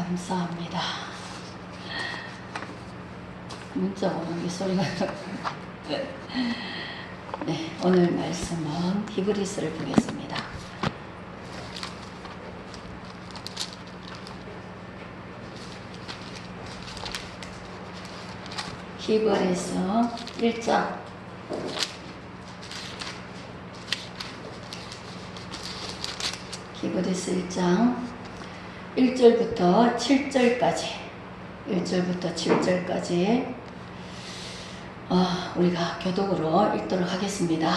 감사합니다. 문자 오는 게 소리가 네, 오늘 말씀은 히브리서를 보겠습니다. 히브리서 1장 히브리서 1장 1절부터 7절까지 1절부터 7절까지 우리가 교독으로 읽도록 하겠습니다.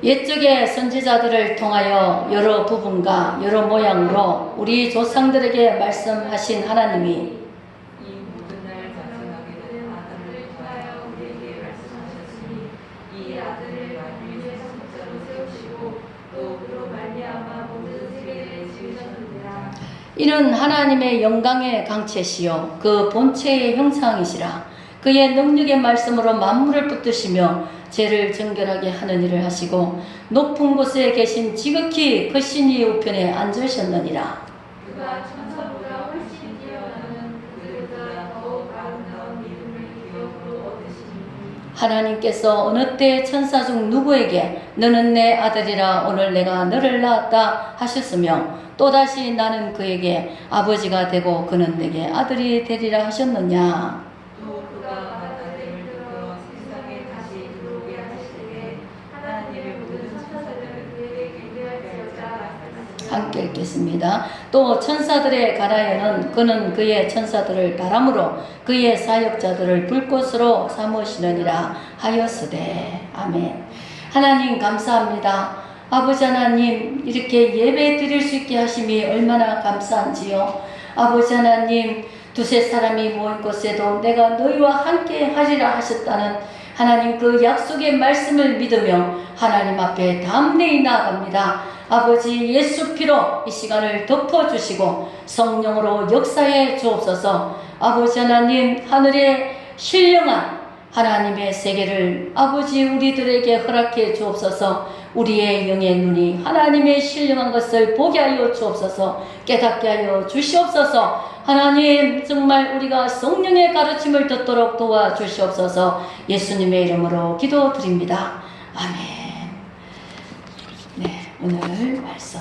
옛적의 선지자들을 통하여 여러 부분과 여러 모양으로 우리 조상들에게 말씀하신 하나님이 이 모든 날 자생하게 된 아들을 통하여 우리에게 말씀하셨으니 이 아들을 만유의 성자로 세우시고 또 그로 말미암아 모든 세계를 지으셨느니라. 이는 하나님의 영광의 강체시요 그 본체의 형상이시라. 그의 능력의 말씀으로 만물을 붙드시며 죄를 정결하게 하는 일을 하시고 높은 곳에 계신 지극히 크신 이의 우편에 앉으셨느니라. 그가 천사보다 훨씬 뛰어나는 그들보다 더욱 아름다운 이름을 기업으로 얻으시니 하나님께서 어느 때 천사 중 누구에게 너는 내 아들이라 오늘 내가 너를 낳았다 하셨으며 또다시 나는 그에게 아버지가 되고 그는 내게 아들이 되리라 하셨느냐. 또 그가 아들을 들어 세상에 다시 들어오게 하실 때에 하나님의 모든 천사들을 그에게 경배할지어다. 함께 읽겠습니다. 또 천사들의 가라에는 그는 그의 천사들을 바람으로 그의 사역자들을 불꽃으로 삼으시느니라 하였으되. 아멘. 하나님 감사합니다. 아버지 하나님, 이렇게 예배 드릴 수 있게 하심이 얼마나 감사한지요. 아버지 하나님, 두세 사람이 모인 곳에도 내가 너희와 함께 하리라 하셨다는 하나님 그 약속의 말씀을 믿으며 하나님 앞에 담대히 나아갑니다. 아버지 예수 피로 이 시간을 덮어주시고 성령으로 역사해 주옵소서. 아버지 하나님, 하늘에 신령한 하나님의 세계를 아버지 우리들에게 허락해 주옵소서. 우리의 영의 눈이 하나님의 신령한 것을 보게 하여 주옵소서. 깨닫게 하여 주시옵소서. 하나님, 정말 우리가 성령의 가르침을 듣도록 도와주시옵소서. 예수님의 이름으로 기도드립니다. 아멘. 네, 오늘 말씀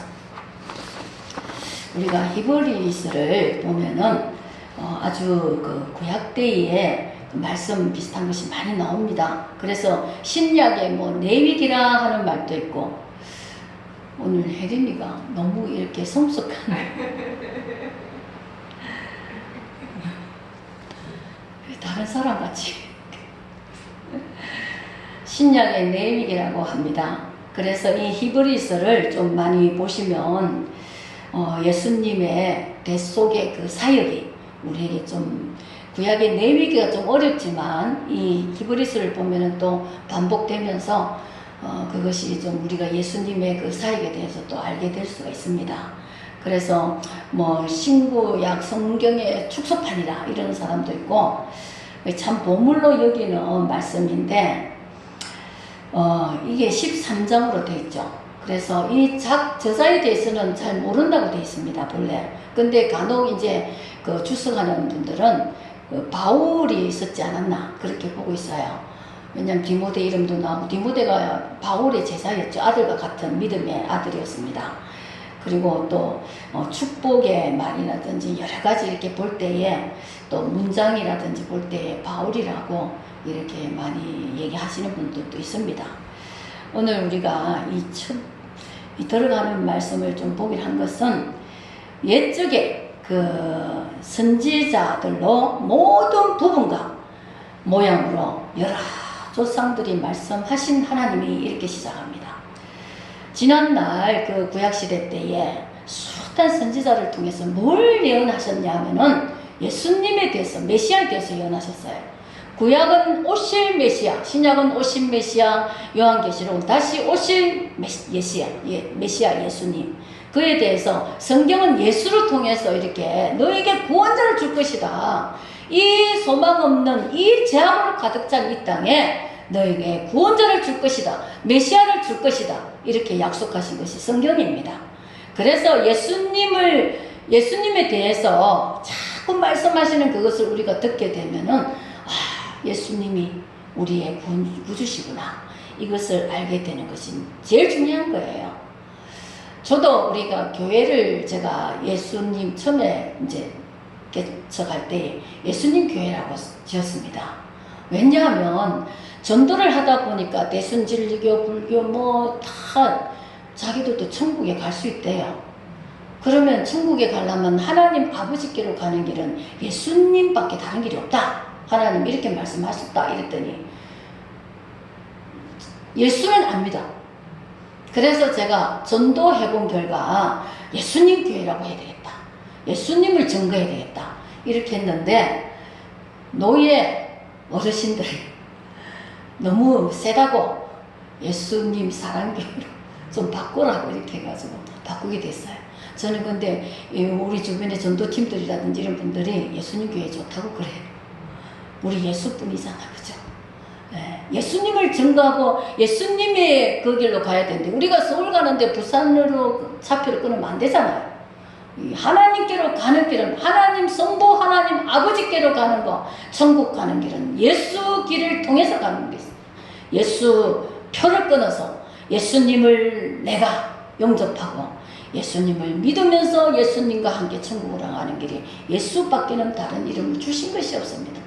우리가 히브리서를 보면은 아주 그 구약 때에 말씀 비슷한 것이 많이 나옵니다. 그래서 신약에 뭐 내위기라 하는 말도 있고, 오늘 혜린이가 너무 이렇게 성숙한 다른 사람 같이 신약의 내위기라고 합니다. 그래서 이 히브리서를 좀 많이 보시면 예수님의 뱃속의 그 사역이 우리에게 좀 구약의 내위기가 좀 어렵지만 이 히브리서를 보면은 또 반복되면서 그것이 좀 우리가 예수님의 그 사역에 대해서 또 알게 될 수가 있습니다. 그래서 뭐 신구약 성경의 축소판이라 이런 사람도 있고 참 보물로 여기는 말씀인데 이게 13장으로 되어 있죠. 그래서 이 저자에 대해서는 잘 모른다고 되어 있습니다, 본래. 근데 간혹 이제 그 주석하는 분들은 그 바울이 있었지 않았나 그렇게 보고 있어요. 왜냐하면 디모데 이름도 나오고 디모데가 바울의 제자였죠. 아들과 같은 믿음의 아들이었습니다. 그리고 또 축복의 말이라든지 여러 가지 이렇게 볼 때에 또 문장이라든지 볼 때에 바울이라고 이렇게 많이 얘기하시는 분들도 있습니다. 오늘 우리가 이 들어가는 말씀을 좀 보기를 한 것은 옛적에 그 선지자들로 모든 부분과 모양으로 여러 조상들이 말씀하신 하나님이 이렇게 시작합니다. 지난날 그 구약시대 때에 숱한 선지자를 통해서 뭘 예언하셨냐 하면은 예수님에 대해서, 메시아에 대해서 예언하셨어요. 구약은 오실 메시아, 신약은 오실 메시아, 요한계시록은 다시 오실 메시아 예수님. 그에 대해서 성경은 예수를 통해서 이렇게 너에게 구원자를 줄 것이다. 이 소망 없는 이 죄악으로 가득 찬 이 땅에 너에게 구원자를 줄 것이다. 메시아를 줄 것이다. 이렇게 약속하신 것이 성경입니다. 그래서 예수님을 예수님에 대해서 자꾸 말씀하시는 그것을 우리가 듣게 되면은 예수님이 우리의 구주시구나, 이것을 알게 되는 것이 제일 중요한 거예요. 저도 우리가 교회를 제가 예수님 처음에 이제 개척할 때 예수님 교회라고 지었습니다. 왜냐하면 전도를 하다 보니까 대순진리교, 불교 뭐 다 자기들도 천국에 갈 수 있대요. 그러면 천국에 가려면 하나님 아버지께로 가는 길은 예수님밖에 다른 길이 없다, 하나님 이렇게 말씀하셨다 이랬더니 예수는 압니다. 그래서 제가 전도해본 결과 예수님 교회라고 해야 되겠다, 예수님을 증거해야 되겠다 이렇게 했는데, 노예 어르신들이 너무 세다고 예수님 사랑교회로 좀 바꾸라고 이렇게 해가지고 바꾸게 됐어요. 저는 근데 우리 주변의 전도팀들이라든지 이런 분들이 예수님 교회 좋다고 그래요. 우리 예수뿐이잖아, 그죠? 예수님을 증거하고 예수님의 그 길로 가야 되는데, 우리가 서울 가는데 부산으로 차표를 끊으면 안 되잖아요. 하나님께로 가는 길은, 하나님 성부 하나님 아버지께로 가는 거, 천국 가는 길은 예수 길을 통해서 가는 게 있어요. 예수 표를 끊어서 예수님을 내가 영접하고 예수님을 믿으면서 예수님과 함께 천국으로 가는 길이 예수밖에는 다른 이름을 주신 것이 없습니다.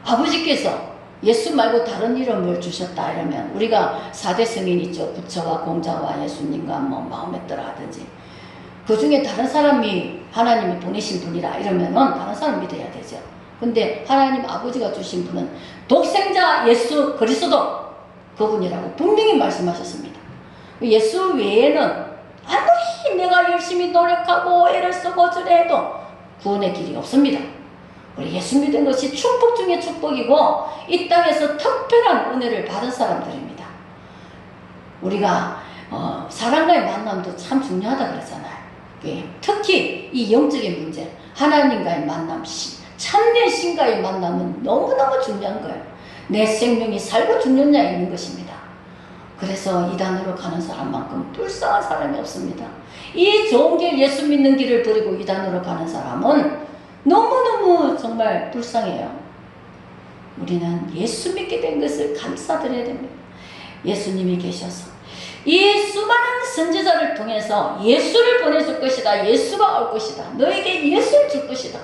아버지께서 예수 말고 다른 이름을 주셨다 이러면, 우리가 4대 승인 있죠. 부처와 공자와 예수님과 뭐 마호메트라 하든지, 그 중에 다른 사람이 하나님이 보내신 분이라 이러면은 다른 사람 믿어야 되죠. 근데 하나님 아버지가 주신 분은 독생자 예수 그리스도, 그분이라고 분명히 말씀하셨습니다. 예수 외에는 아무리 내가 열심히 노력하고 애를 쓰고 저래도 구원의 길이 없습니다. 우리 예수 믿은 것이 축복 중에 축복이고 이 땅에서 특별한 은혜를 받은 사람들입니다. 우리가 사람과의 만남도 참 중요하다 그러잖아요. 특히 이 영적인 문제, 하나님과의 만남, 참된 신과의 만남은 너무너무 중요한 거예요. 내 생명이 살고 죽느냐에 있는 것입니다. 그래서 이단으로 가는 사람만큼 불쌍한 사람이 없습니다. 이 좋은 길, 예수 믿는 길을 버리고 이단으로 가는 사람은 너무너무 정말 불쌍해요. 우리는 예수 믿게 된 것을 감사드려야 됩니다. 예수님이 계셔서 이 수많은 선지자를 통해서 예수를 보내줄 것이다, 예수가 올 것이다, 너에게 예수를 줄 것이다.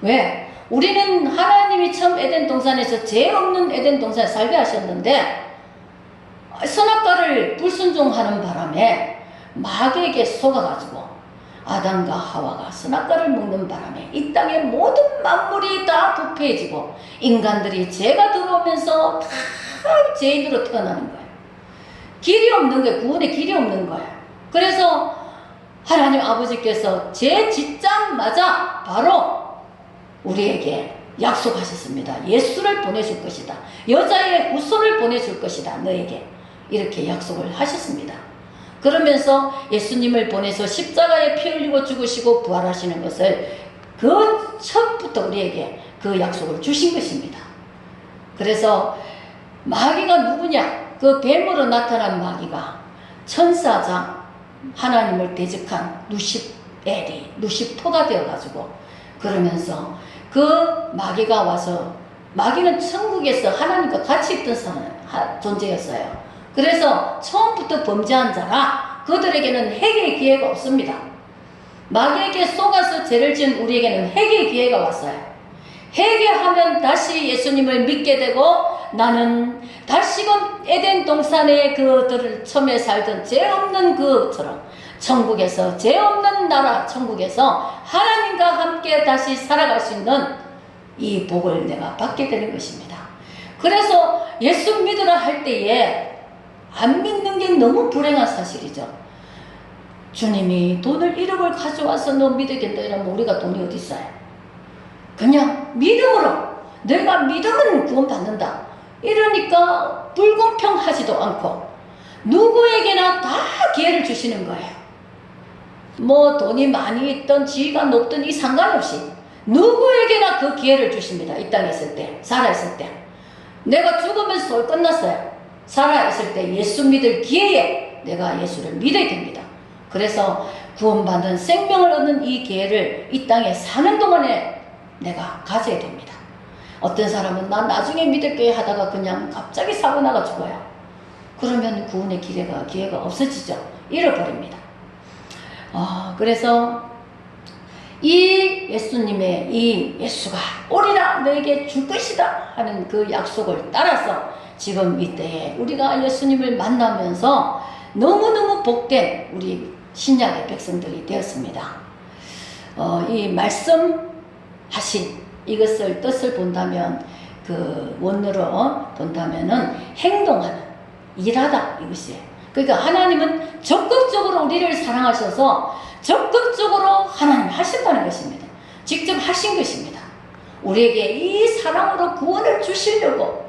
왜? 우리는 하나님이 처음 에덴 동산에서 죄 없는 에덴 동산에 살게 하셨는데, 선악과를 불순종하는 바람에 마귀에게 속아가지고 아담과 하와가 선악과를 먹는 바람에 이 땅의 모든 만물이 다 부패해지고 인간들이 죄가 들어오면서 다 죄인으로 태어나는 거예요. 길이 없는 거예요. 구원의 길이 없는 거예요. 그래서 하나님 아버지께서 제 짓자마자 바로 우리에게 약속하셨습니다. 예수를 보내줄 것이다. 여자의 후손을 보내줄 것이다. 너에게. 이렇게 약속을 하셨습니다. 그러면서 예수님을 보내서 십자가에 피 흘리고 죽으시고 부활하시는 것을 그 첫부터 우리에게 그 약속을 주신 것입니다. 그래서 마귀가 누구냐? 그 뱀으로 나타난 마귀가 천사장 하나님을 대적한 루시퍼가 되어가지고, 그러면서 그 마귀가 와서, 마귀는 천국에서 하나님과 같이 있던 존재였어요. 그래서 처음부터 범죄한 자라 그들에게는 회개의 기회가 없습니다. 마귀에게 속아서 죄를 지은 우리에게는 회개의 기회가 왔어요. 회개하면 다시 예수님을 믿게 되고, 나는 다시금 에덴 동산의 그들을 처음에 살던 죄 없는 그처럼 천국에서, 죄 없는 나라 천국에서 하나님과 함께 다시 살아갈 수 있는 이 복을 내가 받게 되는 것입니다. 그래서 예수 믿으라 할 때에 안 믿는 게 너무 불행한 사실이죠. 주님이 돈을 1억을 가져와서 너 믿어야겠다 이러면 우리가 돈이 어디 있어요? 그냥 믿음으로, 내가 믿으면 구원 받는다 이러니까 불공평하지도 않고 누구에게나 다 기회를 주시는 거예요. 뭐 돈이 많이 있던 지위가 높던 이 상관없이 누구에게나 그 기회를 주십니다. 이 땅에 있을 때, 살아있을 때. 내가 죽으면서 끝났어요. 살아있을 때 예수 믿을 기회에 내가 예수를 믿어야 됩니다. 그래서 구원받는 생명을 얻는 이 기회를 이 땅에 사는 동안에 내가 가져야 됩니다. 어떤 사람은 난 나중에 믿을게 하다가 그냥 갑자기 사고 나가 죽어요. 그러면 구원의 기회가 없어지죠. 잃어버립니다. 그래서 이 예수님의 이 예수가 오리라 너에게 줄 것이다 하는 그 약속을 따라서 지금 이때에 우리가 예수님을 만나면서 너무너무 복된 우리 신약의 백성들이 되었습니다. 이 말씀하신 이것을 뜻을 본다면 그 원어로 본다면은 행동하는 일하다 이것이에요. 그러니까 하나님은 적극적으로 우리를 사랑하셔서 적극적으로 하나님 하신다는 것입니다. 직접 하신 것입니다. 우리에게 이 사랑으로 구원을 주시려고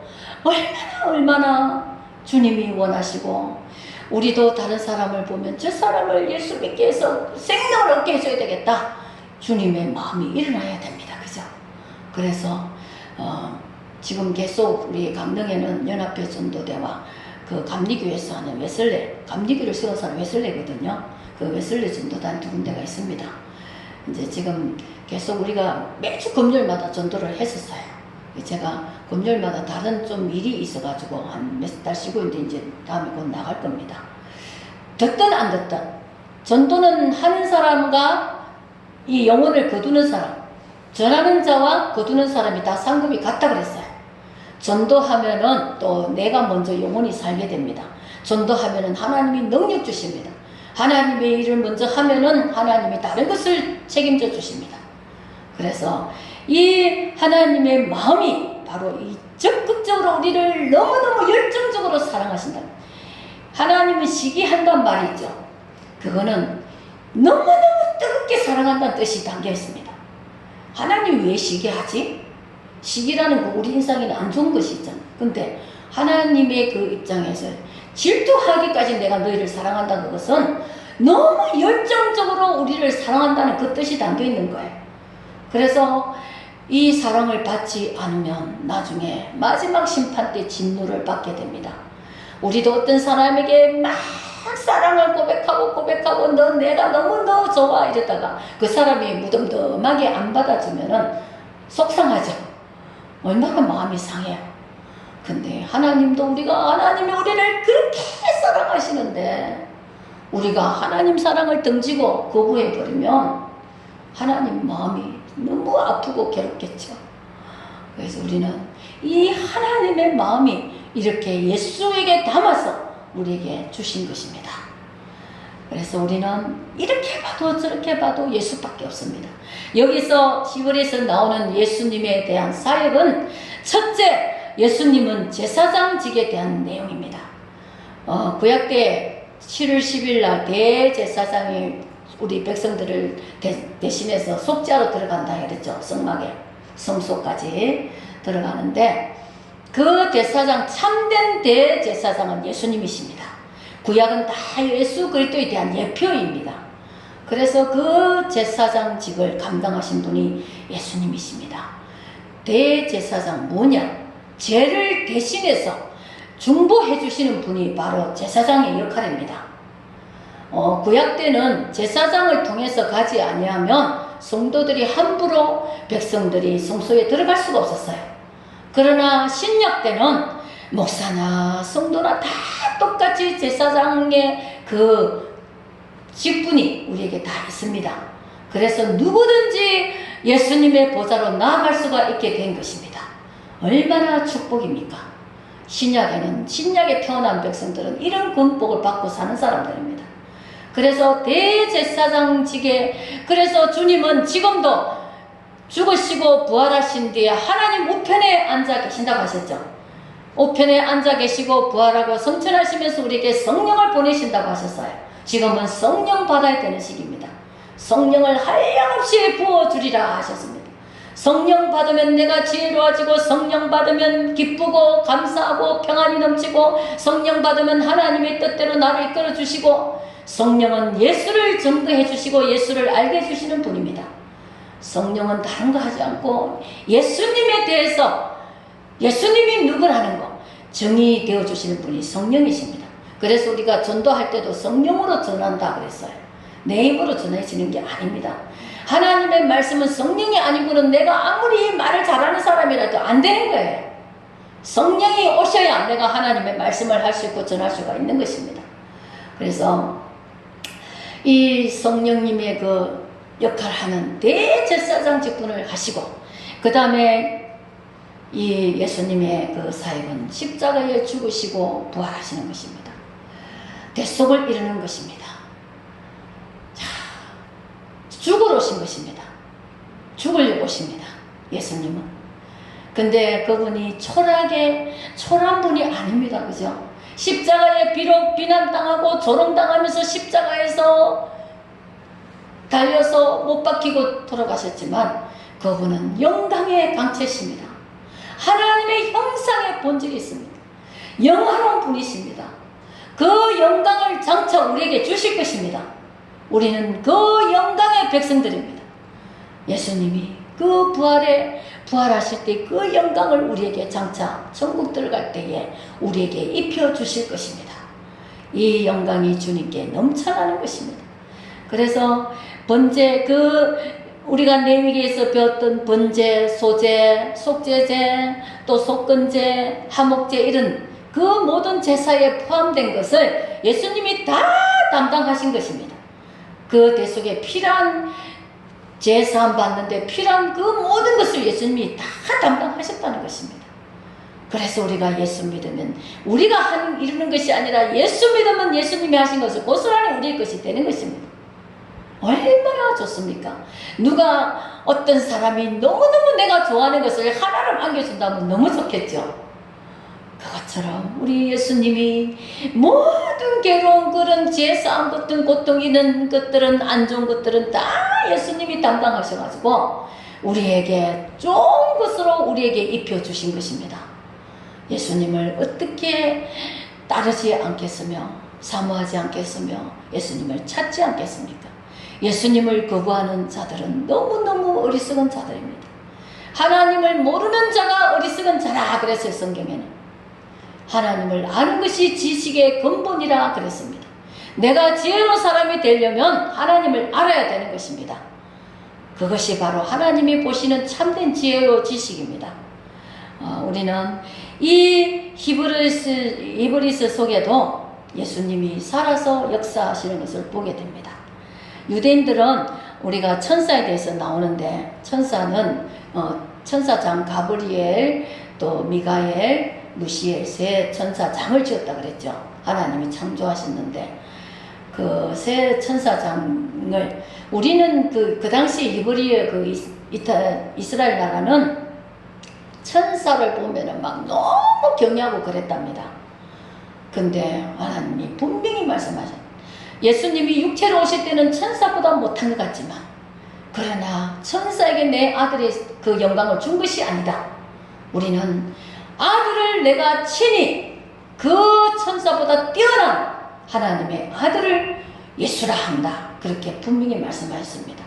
얼마나 주님이 원하시고 우리도 다른 사람을 보면 저 사람을 예수 믿게 해서 생명을 얻게 해줘야 되겠다. 주님의 마음이 일어나야 됩니다. 그죠? 그래서 지금 계속 우리 강릉에는 연합회 전도대와 그 감리교에서 하는 웨슬레, 감리교를 세운 사람 웨슬레거든요. 그 웨슬레 전도단 두 군데가 있습니다. 이제 지금 계속 우리가 매주 금요일마다 전도를 했었어요. 제가 금요일마다 다른 좀 일이 있어가지고 한 몇 달 쉬고 있는데 이제 다음에 곧 나갈 겁니다. 듣든 안 듣든 전도는 하는 사람과 이 영혼을 거두는 사람, 전하는 자와 거두는 사람이 다 상급이 같다 그랬어요. 전도하면은 또 내가 먼저 영혼이 살게 됩니다. 전도하면은 하나님이 능력 주십니다. 하나님의 일을 먼저 하면은 하나님이 다른 것을 책임져 주십니다. 그래서 이 하나님의 마음이 바로 이 적극적으로 우리를 너무너무 열정적으로 사랑하신다. 하나님은 시기한단 말이 있죠. 그거는 너무너무 뜨겁게 사랑한다는 뜻이 담겨 있습니다. 하나님이 왜 시기하지? 시기라는 거 우리 인상에는 안 좋은 것이 있잖아. 근데 하나님의 그 입장에서 질투하기까지 내가 너희를 사랑한다는 것은 너무 열정적으로 우리를 사랑한다는 그 뜻이 담겨 있는 거예요. 그래서 이 사랑을 받지 않으면 나중에 마지막 심판 때 진노를 받게 됩니다. 우리도 어떤 사람에게 막 사랑을 고백하고 너 내가 너무 너 좋아 이러다가 그 사람이 무덤덤하게 안 받아주면은 속상하죠. 얼마나 마음이 상해요. 근데 하나님이 우리를 그렇게 사랑하시는데 우리가 하나님 사랑을 등지고 거부해버리면 하나님 마음이 너무 아프고 괴롭겠죠. 그래서 우리는 이 하나님의 마음이 이렇게 예수에게 담아서 우리에게 주신 것입니다. 그래서 우리는 이렇게 봐도 저렇게 봐도 예수밖에 없습니다. 여기서 10월에서 나오는 예수님에 대한 사역은 첫째, 예수님은 제사장직에 대한 내용입니다. 구약 때 7월 10일 날 대제사장이 우리 백성들을 대신해서 속죄하러 들어간다 그랬죠. 성막에 성소까지 들어가는데 그 제사장, 참된 대제사장은 예수님이십니다. 구약은 다 예수 그리스도에 대한 예표입니다. 그래서 그 제사장직을 감당하신 분이 예수님이십니다. 대제사장 뭐냐? 죄를 대신해서 중보해 주시는 분이 바로 제사장의 역할입니다. 구약 때는 제사장을 통해서 가지 아니하면 성도들이 함부로 백성들이 성소에 들어갈 수가 없었어요. 그러나 신약 때는 목사나 성도나 다 똑같이 제사장의 그 직분이 우리에게 다 있습니다. 그래서 누구든지 예수님의 보좌로 나아갈 수가 있게 된 것입니다. 얼마나 축복입니까? 신약에 태어난 백성들은 이런 권복을 받고 사는 사람들입니다. 그래서 대제사장직에, 그래서 주님은 지금도 죽으시고 부활하신 뒤에 하나님 우편에 앉아 계신다고 하셨죠. 우편에 앉아 계시고 부활하고 성천하시면서 우리에게 성령을 보내신다고 하셨어요. 지금은 성령 받아야 되는 시기입니다. 성령을 한량없이 부어주리라 하셨습니다. 성령 받으면 내가 지혜로워지고, 성령 받으면 기쁘고 감사하고 평안이 넘치고, 성령 받으면 하나님의 뜻대로 나를 이끌어 주시고, 성령은 예수를 증거해 주시고 예수를 알게 해주시는 분입니다. 성령은 다른 거 하지 않고 예수님에 대해서, 예수님이 누구라는 거 정의되어 주시는 분이 성령이십니다. 그래서 우리가 전도할 때도 성령으로 전한다 그랬어요. 내 힘으로 전해지는 게 아닙니다. 하나님의 말씀은 성령이 아니고는 내가 아무리 말을 잘하는 사람이라도 안 되는 거예요. 성령이 오셔야 내가 하나님의 말씀을 할 수 있고 전할 수가 있는 것입니다. 그래서 이 성령님의 그 역할을 하는 대제사장 직분을 하시고, 그 다음에 이 예수님의 그 사역은 십자가에 죽으시고 부활하시는 것입니다. 대속을 이루는 것입니다. 자, 죽으러 오신 것입니다. 죽으려고 오십니다. 예수님은. 근데 그분이 초라한 분이 아닙니다. 그죠? 십자가에 비록 비난당하고 조롱당하면서 십자가에서 달려서 못 박히고 돌아가셨지만 그분은 영광의 강체십니다. 하나님의 형상의 본질이 있습니다. 영화로운 분이십니다. 그 영광을 장차 우리에게 주실 것입니다. 우리는 그 영광의 백성들입니다. 예수님이 그 부활하실 때 그 영광을 우리에게 장차 천국 들어갈 때에 우리에게 입혀 주실 것입니다. 이 영광이 주님께 넘쳐나는 것입니다. 그래서 번제, 우리가 레위기에서 배웠던 번제, 소제, 속제제, 또 속건제, 화목제, 이런 그 모든 제사에 포함된 것을 예수님이 다 담당하신 것입니다. 그 대속에 필요한 제사함 받는데 필요한 그 모든 것을 예수님이 다 담당하셨다는 것입니다. 그래서 우리가 예수 믿으면 우리가 이루는 것이 아니라 예수 믿으면 예수님이 하신 것을 고스란히 우리의 것이 되는 것입니다. 얼마나 좋습니까? 누가 어떤 사람이 너무너무 내가 좋아하는 것을 하나를 안겨준다면 너무 좋겠죠. 그것처럼 우리 예수님이 모든 괴로운 그런 제사함 같은 고통 있는 것들은, 안 좋은 것들은 다 예수님이 담당하셔가지고 우리에게 좋은 것으로 우리에게 입혀주신 것입니다. 예수님을 어떻게 따르지 않겠으며 사모하지 않겠으며 예수님을 찾지 않겠습니까? 예수님을 거부하는 자들은 너무너무 어리석은 자들입니다. 하나님을 모르는 자가 어리석은 자라 그랬어요. 성경에는 하나님을 아는 것이 지식의 근본이라 그랬습니다. 내가 지혜로운 사람이 되려면 하나님을 알아야 되는 것입니다. 그것이 바로 하나님이 보시는 참된 지혜와 지식입니다. 우리는 이 히브리서 속에도 예수님이 살아서 역사하시는 것을 보게 됩니다. 유대인들은 우리가 천사에 대해서 나오는데, 천사는 천사장 가브리엘, 또 미가엘, 루시엘 세 천사장을 지었다 그랬죠. 하나님이 창조하셨는데 그 세 천사장을, 우리는 그 당시 이브리의 이스라엘 나라는 천사를 보면은 막 너무 경외하고 그랬답니다. 근데 하나님이 분명히 말씀하셨어요. 예수님이 육체로 오실 때는 천사보다 못한 것 같지만, 그러나 천사에게 내 아들의 그 영광을 준 것이 아니다. 우리는 아들을 내가 친히 그 천사보다 뛰어난 하나님의 아들을 예수라 한다. 그렇게 분명히 말씀하셨습니다.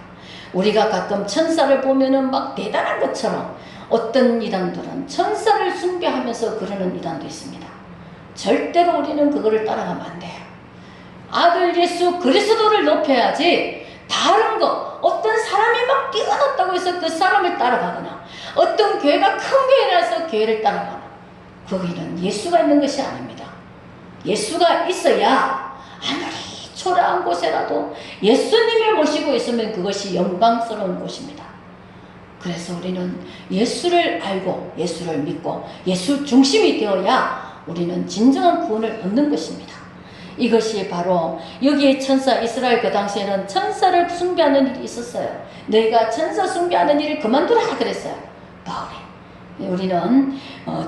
우리가 가끔 천사를 보면은 막 대단한 것처럼, 어떤 이단들은 천사를 숭배하면서 그러는 이단도 있습니다. 절대로 우리는 그거를 따라가면 안 돼요. 아들 예수 그리스도를 높여야지, 다른 거, 어떤 사람이 막 뛰어났다고 해서 그 사람을 따라가거나, 어떤 교회가 큰 교회라서 교회를 따라가거나, 거기는 예수가 있는 것이 아닙니다. 예수가 있어야 아무리 초라한 곳에라도 예수님을 모시고 있으면 그것이 영광스러운 곳입니다. 그래서 우리는 예수를 알고 예수를 믿고 예수 중심이 되어야 우리는 진정한 구원을 얻는 것입니다. 이것이 바로 여기에 천사, 이스라엘 그 당시에는 천사를 숭배하는 일이 있었어요. 너희가 천사 숭배하는 일을 그만두라 그랬어요, 바울이. 우리는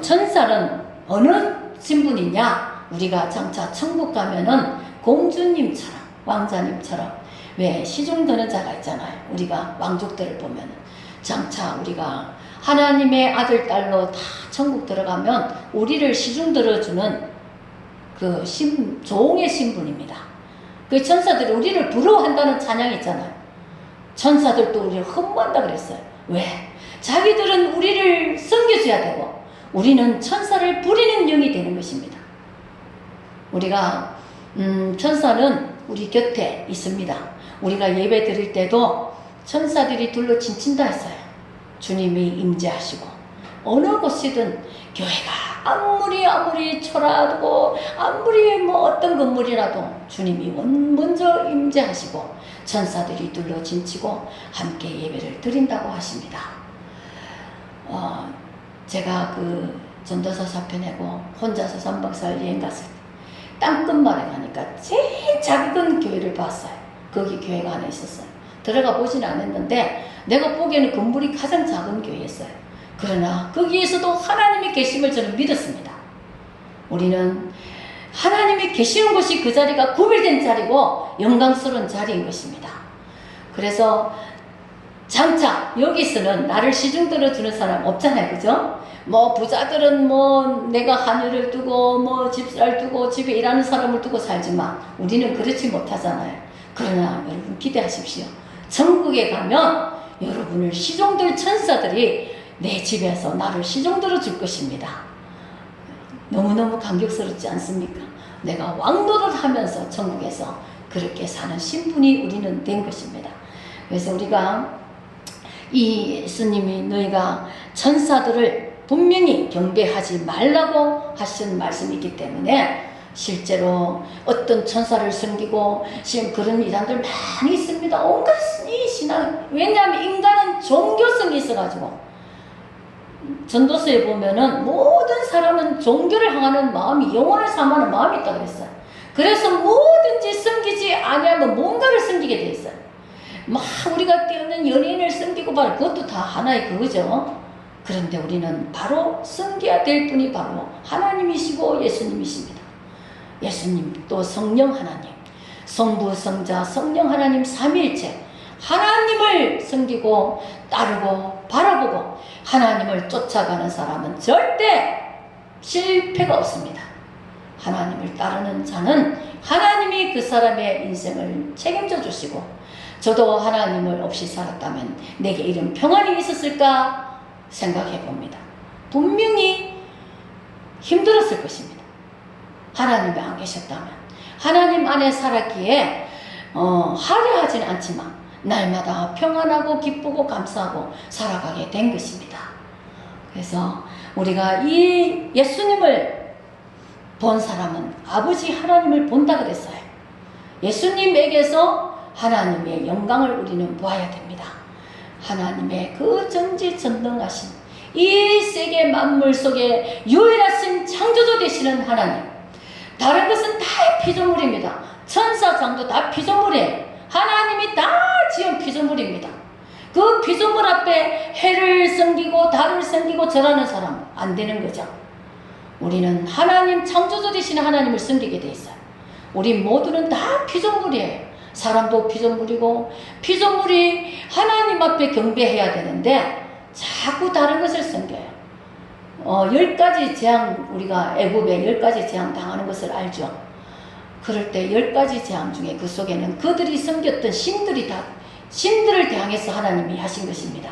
천사는 어느 신분이냐, 우리가 장차 천국 가면은 공주님처럼, 왕자님처럼, 왜 시중 드는 자가 있잖아요. 우리가 왕족들을 보면은 장차 우리가 하나님의 아들 딸로 다 천국 들어가면 우리를 시중 들어주는 그 종의 신분입니다. 그 천사들이 우리를 부러워한다는 찬양이 있잖아요. 천사들도 우리를 흠모한다 그랬어요. 왜? 자기들은 우리를 섬겨줘야 되고 우리는 천사를 부리는 영이 되는 것입니다. 우리가 천사는 우리 곁에 있습니다. 우리가 예배 드릴 때도 천사들이 둘러 진친다 했어요. 주님이 임재하시고 어느 곳이든 교회가 아무리 초라하고 아무리 뭐 어떤 건물이라도 주님이 먼저 임재하시고 천사들이 둘러 진치고 함께 예배를 드린다고 하십니다. 제가 그 전도서 사표 내고 혼자서 3박 4일 여행 갔을 때 땅끝마을에 가니까 제일 작은 교회를 봤어요. 거기 교회가 하나 있었어요. 들어가 보진 않았는데 내가 보기에는 건물이 가장 작은 교회였어요. 그러나 거기에서도 하나님이 계심을 저는 믿었습니다. 우리는 하나님이 계시는 곳이 그 자리가 구별된 자리고 영광스러운 자리인 것입니다. 그래서 장차 여기서는 나를 시중 들어주는 사람 없잖아요. 그죠? 뭐 부자들은 뭐 내가 하늘을 두고 뭐 집살 두고 집에 일하는 사람을 두고 살지만 우리는 그렇지 못하잖아요. 그러나 여러분 기대하십시오. 천국에 가면 여러분을 시종들 천사들이 내 집에서 나를 시종들어 줄 것입니다. 너무너무 감격스럽지 않습니까? 내가 왕노를 하면서 천국에서 그렇게 사는 신분이 우리는 된 것입니다. 그래서 우리가 이 예수님이 너희가 천사들을 분명히 경배하지 말라고 하신 말씀이기 때문에 실제로 어떤 천사를 섬기고 지금 그런 이단들 많이 있습니다. 온갖 이 신앙, 왜냐하면 인간은 종교성이 있어가지고 전도서에 보면은 모든 사람은 종교를 향하는 마음이 영혼을 삼하는 마음이 있다고 그랬어요. 그래서 뭐든지 섬기지 아니하면 뭔가를 섬기게 돼 있어요. 막 우리가 뛰어는 연예인을 섬기고 바로 그것도 다 하나의 그거죠. 그런데 우리는 바로 섬겨야 될 분이 바로 하나님이시고 예수님이십니다. 예수님 또 성령 하나님, 성부 성자 성령 하나님 삼위일체 하나님을 섬기고 따르고 바라보고 하나님을 쫓아가는 사람은 절대 실패가 없습니다. 하나님을 따르는 자는 하나님이 그 사람의 인생을 책임져 주시고 저도 하나님을 없이 살았다면 내게 이런 평안이 있었을까 생각해 봅니다. 분명히 힘들었을 것입니다. 하나님이 안 계셨다면 하나님 안에 살았기에 화려하지는 않지만 날마다 평안하고 기쁘고 감사하고 살아가게 된 것입니다. 그래서 우리가 이 예수님을 본 사람은 아버지 하나님을 본다 그랬어요. 예수님에게서 하나님의 영광을 우리는 보아야 됩니다. 하나님의 그 전지전능하신 이 세계 만물 속에 유일하신 창조주 되시는 하나님, 다른 것은 다 피조물입니다. 천사장도 다 피조물이에요. 하나님이 다 지은 피조물입니다. 그 피조물 앞에 해를 섬기고 달을 섬기고 절하는 사람 안 되는 거죠. 우리는 하나님 창조주 되시는 하나님을 섬기게 돼 있어요. 우리 모두는 다 피조물이에요. 사람도 피조물이고 피조물이 하나님 앞에 경배해야 되는데 자꾸 다른 것을 섬겨요. 10가지 재앙, 우리가 애굽에 10가지 재앙 당하는 것을 알죠. 그럴 때 10가지 재앙 중에 그 속에는 그들이 섬겼던 신들을 대항해서 하나님이 하신 것입니다.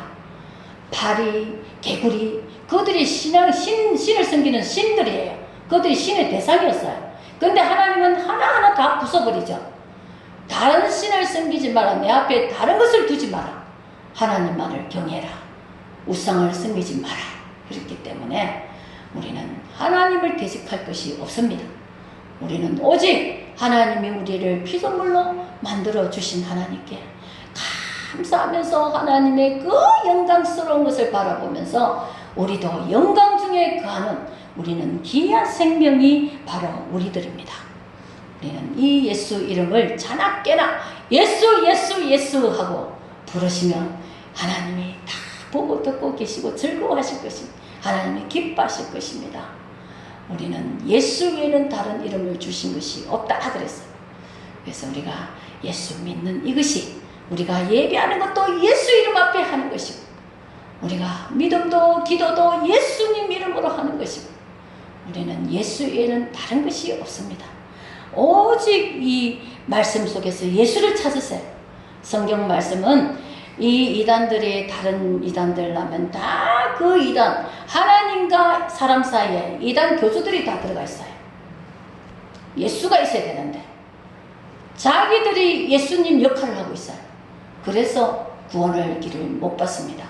파리, 개구리, 그들이 신을 섬기는 신들이에요. 그들이 신의 대상이었어요. 근데 하나님은 하나하나 다 부숴버리죠. 다른 신을 섬기지 마라. 내 앞에 다른 것을 두지 마라. 하나님만을 경외라. 우상을 섬기지 마라. 그렇기 때문에 우리는 하나님을 대적할 것이 없습니다. 우리는 오직 하나님이 우리를 피조물로 만들어 주신 하나님께 감사하면서 하나님의 그 영광스러운 것을 바라보면서 우리도 영광 중에 거하는 우리는 귀한 생명이 바로 우리들입니다. 우리는 이 예수 이름을 자나깨나 예수 예수 예수 하고 부르시면 하나님이 다 보고 듣고 계시고 즐거워하실 것입니다. 하나님이 기뻐하실 것입니다. 우리는 예수 외에는 다른 이름을 주신 것이 없다 그랬어요. 그래서 우리가 예수 믿는 이것이 우리가 예배하는 것도 예수 이름 앞에 하는 것이고 우리가 믿음도 기도도 예수님 이름으로 하는 것이고 우리는 예수 외에는 다른 것이 없습니다. 오직 이 말씀 속에서 예수를 찾으세요. 성경 말씀은 이 이단들이 다른 이단들라면 다 그 이단 하나님과 사람 사이에 이단 교주들이 다 들어가 있어요. 예수가 있어야 되는데 자기들이 예수님 역할을 하고 있어요. 그래서 구원의 길을 못 받습니다.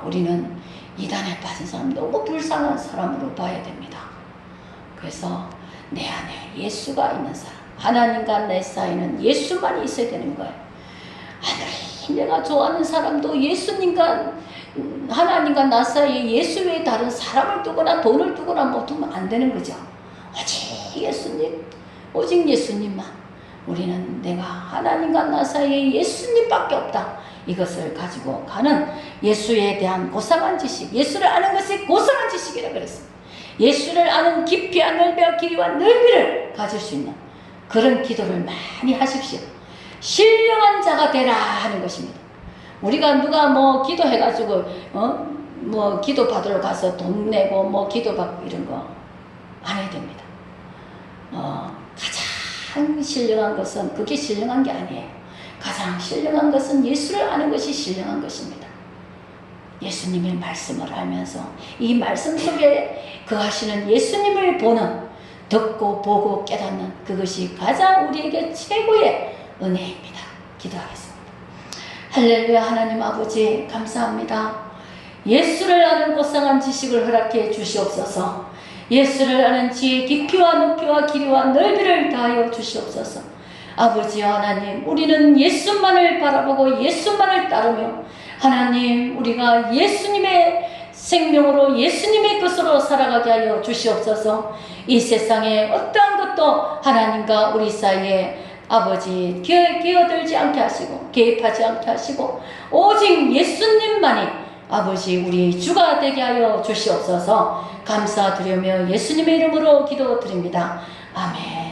우리는 이단에 빠진 사람, 너무 불쌍한 사람으로 봐야 됩니다. 그래서 내 안에 예수가 있는 사람, 하나님과 내 사이는 예수만이 있어야 되는 거예요. 아무리 내가 좋아하는 사람도 예수님과 하나님과 나 사이에 예수 외에 다른 사람을 두거나 돈을 두거나 뭐 두면 안 되는 거죠. 오직 예수님, 오직 예수님만. 우리는 내가 하나님과 나 사이에 예수님밖에 없다. 이것을 가지고 가는 예수에 대한 고상한 지식, 예수를 아는 것이 고상한 지식이라 그랬습니다. 예수를 아는 깊이와 넓이와 길이와 넓이를 가질 수 있는 그런 기도를 많이 하십시오. 신령한 자가 되라 하는 것입니다. 우리가 누가 뭐 기도해가지고 뭐 기도 받으러 가서 돈 내고 뭐 기도 받고 이런 거 안 해야 됩니다. 가장 신령한 것은 그게 신령한 게 아니에요. 가장 신령한 것은 예수를 아는 것이 신령한 것입니다. 예수님의 말씀을 알면서 이 말씀 속에 거하시는 예수님을 보는, 듣고 보고 깨닫는 그것이 가장 우리에게 최고의 은혜입니다. 기도하겠습니다. 할렐루야. 하나님 아버지 감사합니다. 예수를 아는 고상한 지식을 허락해 주시옵소서. 예수를 아는 지혜 깊이와 높이와 길이와 넓이를 다하여 주시옵소서. 아버지 하나님, 우리는 예수만을 바라보고 예수만을 따르며 하나님, 우리가 예수님의 생명으로 예수님의 것으로 살아가게 하여 주시옵소서. 이 세상에 어떠한 것도 하나님과 우리 사이에 아버지 끼어들지 않게 하시고 개입하지 않게 하시고 오직 예수님만이 아버지 우리 주가 되게 하여 주시옵소서. 감사드리며 예수님의 이름으로 기도드립니다. 아멘.